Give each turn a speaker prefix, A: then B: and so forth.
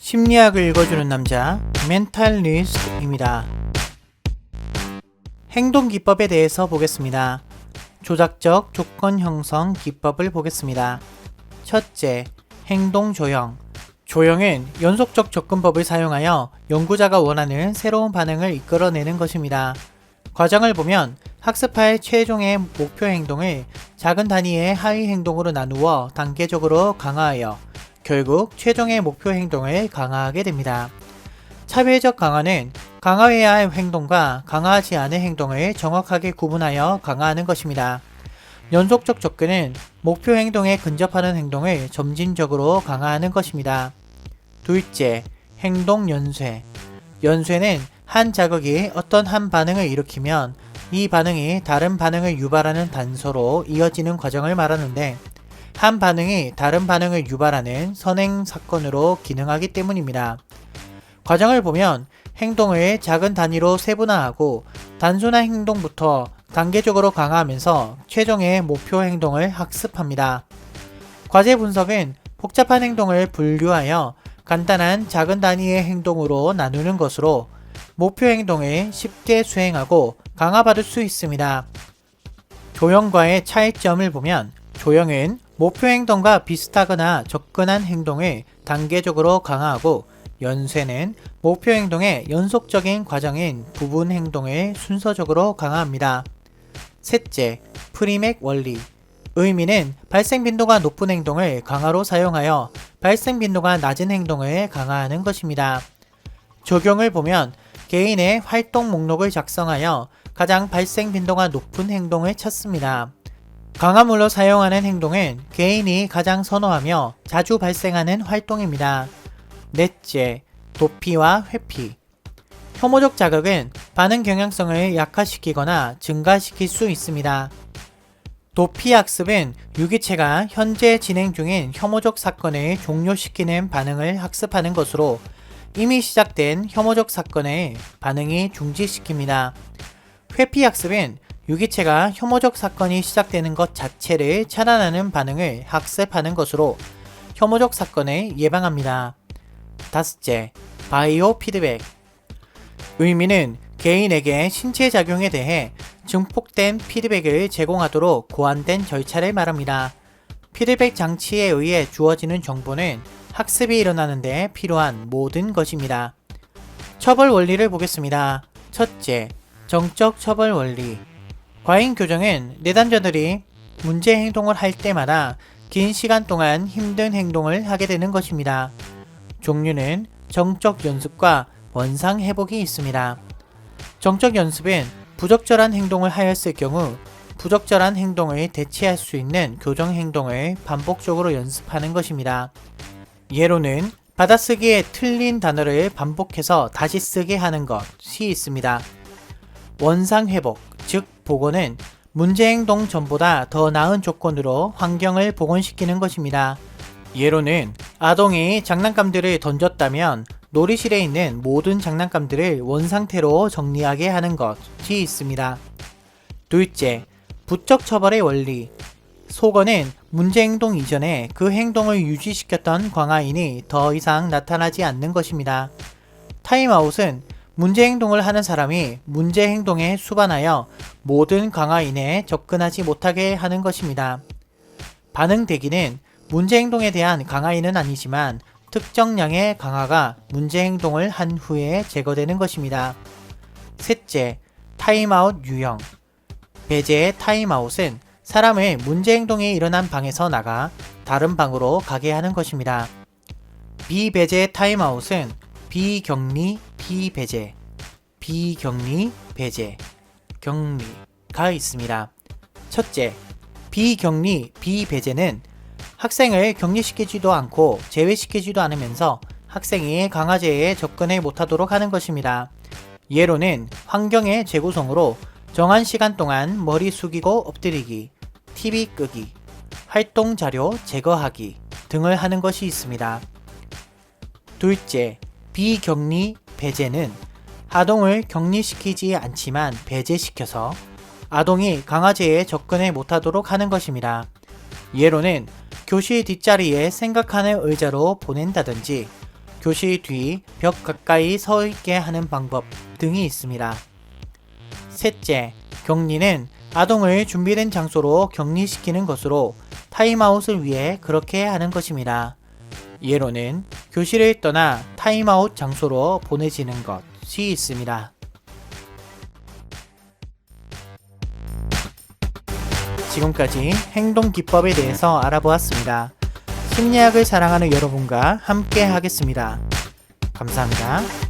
A: 심리학을 읽어주는 남자 멘탈리스트입니다. 행동 기법에 대해서 보겠습니다. 조작적 조건 형성 기법을 보겠습니다. 첫째, 행동 조형. 조형은 연속적 접근법을 사용하여 연구자가 원하는 새로운 반응을 이끌어내는 것입니다. 과정을 보면 학습할 최종의 목표 행동을 작은 단위의 하위 행동으로 나누어 단계적으로 강화하여 결국 최종의 목표 행동을 강화하게 됩니다. 차별적 강화는 강화해야 할 행동과 강화하지 않을 행동을 정확하게 구분하여 강화하는 것입니다. 연속적 접근은 목표 행동에 근접하는 행동을 점진적으로 강화하는 것입니다. 둘째, 행동 연쇄. 연쇄는 한 자극이 어떤 한 반응을 일으키면 이 반응이 다른 반응을 유발하는 단서로 이어지는 과정을 말하는데, 한 반응이 다른 반응을 유발하는 선행 사건으로 기능하기 때문입니다. 과정을 보면 행동을 작은 단위로 세분화하고 단순한 행동부터 단계적으로 강화하면서 최종의 목표 행동을 학습합니다. 과제 분석은 복잡한 행동을 분류하여 간단한 작은 단위의 행동으로 나누는 것으로 목표 행동을 쉽게 수행하고 강화받을 수 있습니다. 조형과의 차이점을 보면 조형은 목표 행동과 비슷하거나 접근한 행동을 단계적으로 강화하고, 연쇄는 목표 행동의 연속적인 과정인 부분 행동을 순서적으로 강화합니다. 셋째, 프리맥 원리. 의미는 발생 빈도가 높은 행동을 강화로 사용하여 발생 빈도가 낮은 행동을 강화하는 것입니다. 적용을 보면 개인의 활동 목록을 작성하여 가장 발생 빈도가 높은 행동을 찾습니다. 강화물로 사용하는 행동은 개인이 가장 선호하며 자주 발생하는 활동입니다. 넷째, 도피와 회피. 혐오적 자극은 반응 경향성을 약화시키거나 증가시킬 수 있습니다. 도피 학습은 유기체가 현재 진행 중인 혐오적 사건을 종료시키는 반응을 학습하는 것으로 이미 시작된 혐오적 사건의 반응이 중지시킵니다. 회피 학습은 유기체가 혐오적 사건이 시작되는 것 자체를 차단하는 반응을 학습하는 것으로 혐오적 사건을 예방합니다. 다섯째, 바이오 피드백. 의미는 개인에게 신체 작용에 대해 증폭된 피드백을 제공하도록 고안된 절차를 말합니다. 피드백 장치에 의해 주어지는 정보는 학습이 일어나는 데 필요한 모든 것입니다. 처벌 원리를 보겠습니다. 첫째, 정적 처벌 원리. 과잉 교정은 내담자들이 문제 행동을 할 때마다 긴 시간 동안 힘든 행동을 하게 되는 것입니다. 종류는 정적 연습과 원상 회복이 있습니다. 정적 연습은 부적절한 행동을 하였을 경우 부적절한 행동을 대체할 수 있는 교정 행동을 반복적으로 연습하는 것입니다. 예로는 받아쓰기에 틀린 단어를 반복해서 다시 쓰게 하는 것이 있습니다. 원상 회복, 즉 복원은 문제 행동 전보다 더 나은 조건으로 환경을 복원시키는 것입니다. 예로는 아동이 장난감들을 던졌다면 놀이실에 있는 모든 장난감들을 원상태로 정리하게 하는 것이 있습니다. 둘째, 부적 처벌의 원리. 속어는 문제 행동 이전에 그 행동을 유지시켰던 광화인이 더 이상 나타나지 않는 것입니다. 타임아웃은 문제 행동을 하는 사람이 문제 행동에 수반하여 모든 강화인에 접근하지 못하게 하는 것입니다. 반응 대기는 문제 행동에 대한 강화인은 아니지만 특정량의 강화가 문제 행동을 한 후에 제거되는 것입니다. 셋째, 타임아웃 유형. 배제의 타임아웃은 사람을 문제 행동이 일어난 방에서 나가 다른 방으로 가게 하는 것입니다. 비배제의 타임아웃은 비격리, 비배제, 비격리, 배제, 격리가 있습니다. 첫째, 비격리, 비배제는 학생을 격리시키지도 않고 제외시키지도 않으면서 학생이 강화제에 접근을 못하도록 하는 것입니다. 예로는 환경의 재구성으로 정한 시간 동안 머리 숙이고 엎드리기, TV 끄기, 활동 자료 제거하기 등을 하는 것이 있습니다. 둘째, 비격리 배제는 아동을 격리시키지 않지만 배제시켜서 아동이 강화제에 접근을 못하도록 하는 것입니다. 예로는 교실 뒷자리에 생각하는 의자로 보낸다든지 교실 뒤 벽 가까이 서 있게 하는 방법 등이 있습니다. 셋째, 격리는 아동을 준비된 장소로 격리시키는 것으로 타임아웃을 위해 그렇게 하는 것입니다. 예로는 교실을 떠나 타임아웃 장소로 보내지는 것이 있습니다. 지금까지 행동기법에 대해서 알아보았습니다. 심리학을 사랑하는 여러분과 함께 하겠습니다. 감사합니다.